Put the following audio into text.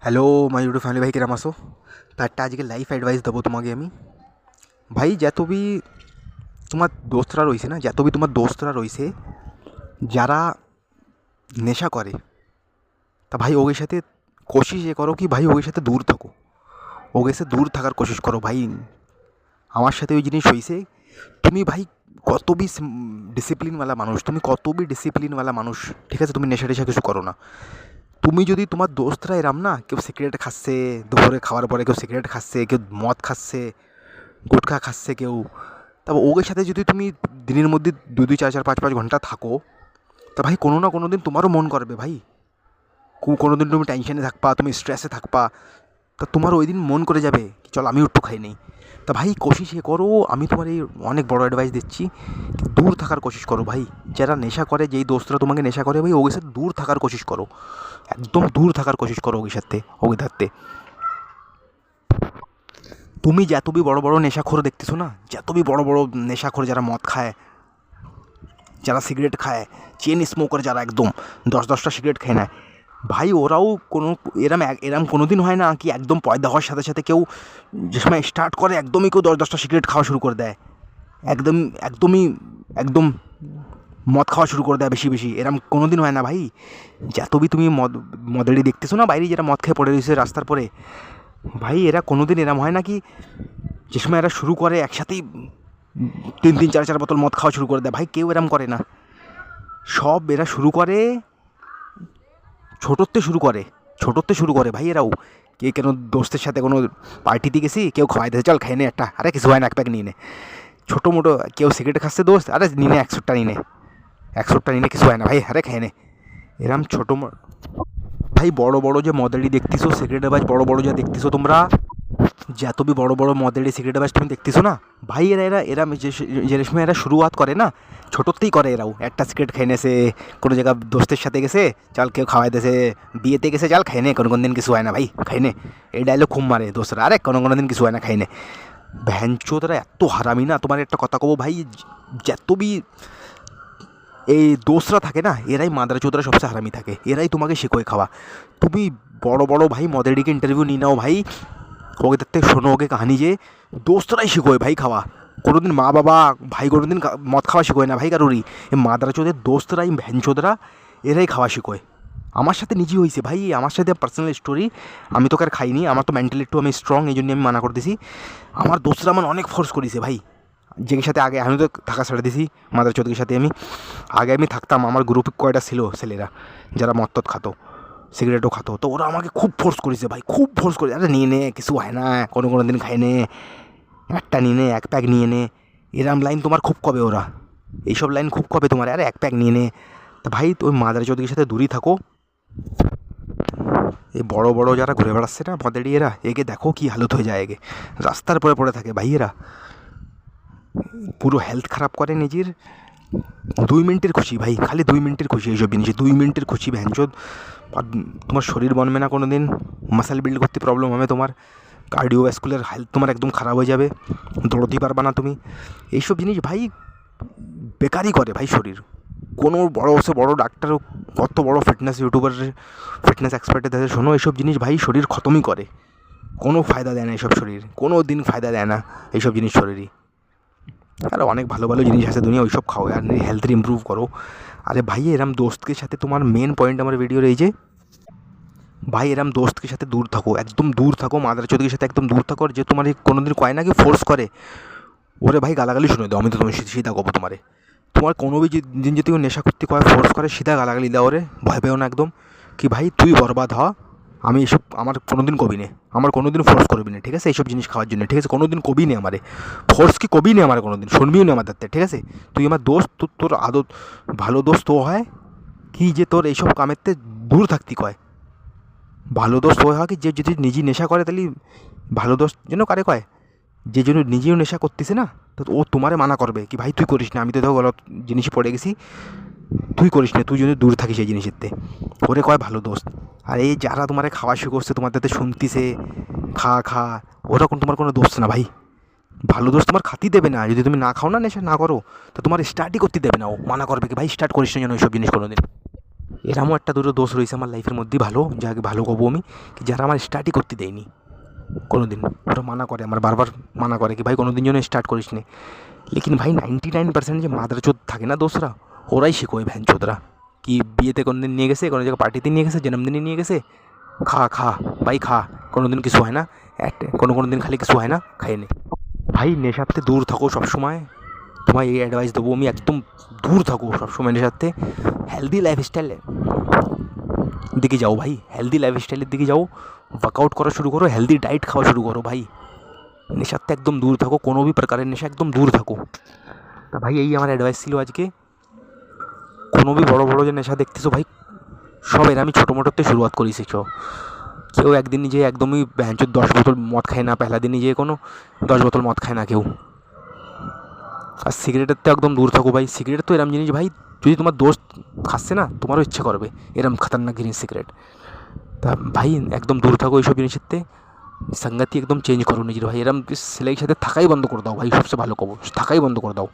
Hello my YouTube family, ভাই কিরাম আসো। তো একটা আজকে লাইফ অ্যাডভাইস দেবো তোমাকে আমি। ভাই যত বি তোমার দোস্তরা রয়েছে না, যত বি তোমার দোস্তরা রয়েছে যারা নেশা করে, তা ভাই ওদের সাথে কোশিশ এ করো কি ভাই ওদের সাথে দূর থাকো, ওদের সাথে দূর থাকার কোশিশ করো ভাই। আমার সাথে ওই জিনিস হয়েছে। তুমি ভাই কত বি ডিসিপ্লিনওয়ালা মানুষ, তুমি কত বি ডিসিপ্লিনওয়ালা মানুষ, ঠিক আছে, তুমি নেশা টেশা কিছু করো না। তুমি যদি তোমার দোস্তরা এরাম না, কেউ সিগারেট খাচ্ছে দুপুরে খাওয়ার পরে, কেউ সিগারেট খাচ্ছে, কেউ মদ খাচ্ছে, গুটখা খাচ্ছে কেউ, তারপর ওদের সাথে যদি তুমি দিনের মধ্যে দুই দুই চার চার পাঁচ পাঁচ ঘন্টা থাকো, তা ভাই কোনো না কোনো দিন তোমারও মন করবে ভাই। কোনো দিন তুমি টেনশনে থাকবা, তুমি স্ট্রেসে থাকবা, তা তোমার ওই দিন মন করে যাবে কি চল আমিও একটু খাই নেই। তা ভাই কোশিশ এ করো, আমি তোমার এই অনেক বড় অ্যাডভাইস দিচ্ছি, দূর থাকার কোশিশ করো ভাই। যারা নেশা করে, যেই দোস্তরা তোমাকে নেশা করে ভাই, ওদের সাথে দূর থাকার কোশিশ করো, একদম দূর থাকার কোশিশ করো ওদের সাথে, ওদের ধারতে। তুমি যত বি বড় বড় নেশাখোর দেখতেছো না, যত বি বড় বড় নেশাখোর, যারা মদ খায়, যারা সিগারেট খায়, চেন স্মোকার যারা একদম 10-10টা সিগারেট খায় না, ভাই ওরাও কোনো এরম কোনো দিন হয় না কি একদম পয়দা হওয়ার সাথে সাথে কেউ যে সময় স্টার্ট করে একদমই কেউ 10-10টা সিগারেট খাওয়া শুরু করে দেয়, একদম একদমই একদম মদ খাওয়া শুরু করে দেয় বেশি বেশি, এরম কোনো দিন হয় না ভাই। যত বি তুমি মদেরই দেখতেছো না বাইরে, যারা মদ খেয়ে পড়ে রয়েছে রাস্তার পরে, ভাই এরা কোনো দিন এরম হয় না কি যে সময় এরা শুরু করে একসাথেই 3-3 4-4 বোতল মদ খাওয়া শুরু করে দেয়, ভাই কেউ এরম করে না। সব এরা শুরু করে ছোটোতে শুরু করে ভাই এরাও। কে কেন দোস্তের সাথে কোনো পার্টিতে গেছি, কেউ খাওয়াই দিয়েছে চল খেয়ে নে একটা, আরে কিছু হয় না এক প্যাক নিয়ে নে। ছোটো মোটো কেউ সিগারেট খাচ্ছে দোস্ত, আরে নিয়ে নে 100টা নিয়ে নে, 100টা নিয়ে নে কিছু হয় না ভাই, আরে খেয়ে নে। এরম ভাই বড় বড় যে মদেরি দেখতেছো সিগারেটের বাজ, বড় বড় যা দেখতেছো তোমরা, যত বি বড় বড় মদেরি সিগারেটের বাজ তুমি দেখতেছো না ভাই, এরা এরা এরা যে সময় এরা শুরুয়াত করে না, ছোটোতেই করে এরাও। একটা সিগারেট খেয়ে নেছে, কোনো জায়গা দোস্তের সাথে গেছে, চল কেউ খাওয়াই দিয়েছে, বিয়েতে গেছে চল খাই নে, কোনো কোনো দিন কিছু হয় না ভাই খাই নে, এই ডায়লগ খুব মারে দোস্তরা, আরে কোনো কোনো দিন কিছু হয় না খাই নে। ভ্যানচোদরা এত হারামি না, তোমার একটা কথা কবো ভাই, যত বি এই দোসরা থাকে না, এরাই মাদারা চোদরা সবচেয়ে হারামি থাকে, এরাই তোমাকে শেখোয় খাওয়া। তুমি বড় বড় ভাই মদের দিকে ইন্টারভিউ নিয়ে নাও ভাই, ওকে থেকে শোনো ওকে কাহানি যে দোস্তরাই শেখোয় ভাই খাওয়া। কোনো দিন মা বাবা ভাই কোনো দিন মদ খাওয়া শেখোয় না ভাই কারোরই, এই মাদারা চোদের দোস্তরাই ভ্যান চোদরা, এরাই খাওয়া শেখোয়। আমার সাথে নিজেই হয়েছে ভাই, আমার সাথে পার্সোনাল স্টোরি। আমি তোকে আর খাইনি, আমার তো মেন্টালি একটু আমি স্ট্রং, এই জন্য আমি মানা করতেছি। আমার দোস্তরা আমার অনেক ফোর্স করেছে ভাই, যের সাথে আগে আমি তো থাকা ছেড়ে দিছি, মাদার চৌধুরীর সাথে আমি থাকতাম, আমার গ্রুপে কয়টা ছিল ছেলেরা যারা মদ টদ খাতো, সিগারেটও খাতো, তো ওরা আমাকে খুব ফোর্স করেছে ভাই, খুব ফোর্স করে, আরে নিয়ে নে কিছু হয় না, কোনো কোনো দিন খাই নে, একটা নিয়ে নে, এক প্যাক নিয়ে নে। এরম লাইন তোমার খুব কবে ওরা, এইসব লাইন খুব কবে তোমার, আরে এক প্যাক নিয়ে নে। তা ভাই ওই মাদার চৌধুরীর সাথে দূরই থাকো। এই বড় বড় যারা ঘুরে বেড়াচ্ছে না মদেরি, এরা এগে দেখো কি হালত হয়ে যায়, এগে রাস্তার পরে পড়ে থাকে ভাই, এরা পুরো হেলথ খারাপ করে নিজের। 2 মিনিটের খুশি ভাই, খালি 2 মিনিটের খুশি, এইসব জিনিসে 2 মিনিটের খুশি ভ্যানচোদ। আর তোমার শরীর বনবে না কোনো দিন, মাসেল বিল্ড করতে প্রবলেম হবে তোমার, কার্ডিওভ্যাসকুলার হেলথ তোমার একদম খারাপ হয়ে যাবে, দৌড়তেই পারবা না তুমি। এইসব জিনিস ভাই বেকারই করে ভাই শরীর। কোনো বড় সে বড় ডাক্তার, কত বড় ফিটনেস ইউটিউবার, ফিটনেস এক্সপার্টের কাছে শোনো, এইসব জিনিস ভাই শরীর খতমই করে, কোনো ফায়দা দেয় না এইসব, শরীর কোনো দিন ফায়দা দেয় না এইসব জিনিস শরীরই। আর অনেক ভালো ভালো জিনিস আছে দুনিয়া, ওইসব খাও আর হেলথের ইমপ্রুভ করো। আরে ভাই এরম দোস্তকে সাথে, তোমার মেন পয়েন্ট আমার ভিডিওর এই যে ভাই এরম দোস্তকে সাথে দূর থাকো, একদম দূর থাকো, মাদার চৌধুরীর সাথে একদম দূর থাকো। আর যে তোমার কোনো দিন কয় না কি ফোর্স করে, ওরে ভাই গালাগালি শুনে দাও, আমি তো তুমি সিধা কবো তোমারে, তোমার কোনো দিন যদি নেশা করতে কয় ফোর্স করে, সিধা গালাগালি দাও ওরে, ভয় পেও না একদম, কি ভাই তুই বরবাদ হ, আমি এসব আমার কোনো দিন কবি নে, আমার কোনো দিন ফোর্স করবি না, ঠিক আছে, এইসব জিনিস খাওয়ার জন্য, ঠিক আছে, কোনো দিন কবি নে আমারে, ফোর্স কি কবি নে আমার কোনো দিন, শুনবিও না আমার দাঁতে, ঠিক আছে। তুই আমার দোস্ত, তোর আদত ভালো দোস্ত ও হয় কি যে তোর এইসব কামেরতে দূর থাকতি কয়, ভালো দোস্ত ও হয় কি যে যদি নিজে নেশা করে তাহলে ভালো দোস্ত যেন কারে কয়, যে জন্য নিজেও নেশা করতেছে না, তো ও তোমারে মানা করবে কি ভাই তুই করিস না, আমি তো দেখো গলত জিনিসই পড়ে গেছি, তুই করিস না, তুই যদি দূর থাকিস এই জিনিসের, ওরে কয় ভালো দোস্ত। আর এই যারা তোমারে খাওয়া শুরু করছে, তোমার তাতে শুনতিছে খা খা, ওরা তোমার কোনো দোস্ত না ভাই, ভালো দোস্ত তোমার খাতি দেবে না, যদি তুমি না খাও না নেশা না করো, তো তোমার স্টার্টই করতে দেবে না, ও মানা করবে কি ভাই স্টার্ট করিস না যেন এইসব জিনিস কোনো দিন। এরমও একটা দুটো দোষ রয়েছে আমার লাইফের মধ্যেই ভালো, যাকে ভালো কবো আমি, কি যারা আমার স্টার্টই করতে দেয়নি কোনো দিন। ওরা মানা করে, আমার বারবার মানা করে কি ভাই কোনো দিন যেন স্টার্ট করিস নি। লেকিন ভাই 99% যে মাদারচোদ থাকে না দোসরা, ওরাই শেখোয় ভ্যানচোদরা। কি বিয়েতে কোনো দিন নিয়ে গেছে, কোনো জায়গায় পার্টিতে নিয়ে গেছে, জন্মদিনে নিয়ে গেছে, খা খা ভাই খা, কোনো দিন কিছু হয় না, কোনো দিন খালি কিছু হয় না, খাইয়ে নে। ভাই নেশার থেকে দূর থাকো সবসময়, তোমায় এই অ্যাডভাইস দেবো আমি, একদম দূর থাকো সবসময় নেশার থেকে। হেলদি লাইফস্টাইলের দিকে যাও ভাই, হেলদি লাইফস্টাইলের দিকে যাও, ওয়ার্কআউট করা শুরু করো, হেলদি ডায়েট খাওয়া শুরু করো ভাই। নেশার থেকে একদম দূর থাকো, কোনো भी প্রকারের নেশা একদম দূর থাকো। তা ভাই এই আমার অ্যাডভাইস ছিল আজকে। কোনো भी বড় বড় যে নেশা দেখতেছো ভাই, সব এর আমি ছোটো মোটোতে শুরুয়াত করেছি। কেউ একদিন নিজে একদমই ভ্যানচোদ 10 বোতল মদ খায় না, পহলা দিন নিজে কোনো 10 বোতল মদ খায় না কেউ। আর সিগারেটের তো একদম দূর থাকো ভাই। সিগারেট তো এরম জিনিস ভাই, যদি তোমার দোস্ত খাচ্ছে না তোমারও ইচ্ছে করবে, এরম খতরনাক জিনিস সিগারেট। তা ভাই একদম দূর থাকো এইসব জিনিসের থেকে, সঙ্গতি একদম চেঞ্জ করো নিজের ভাই। এরম ছেলের সাথে থাকাই বন্ধ করে দাও ভাই, সবচেয়ে ভালো কবো, থাকাই বন্ধ করে দাও।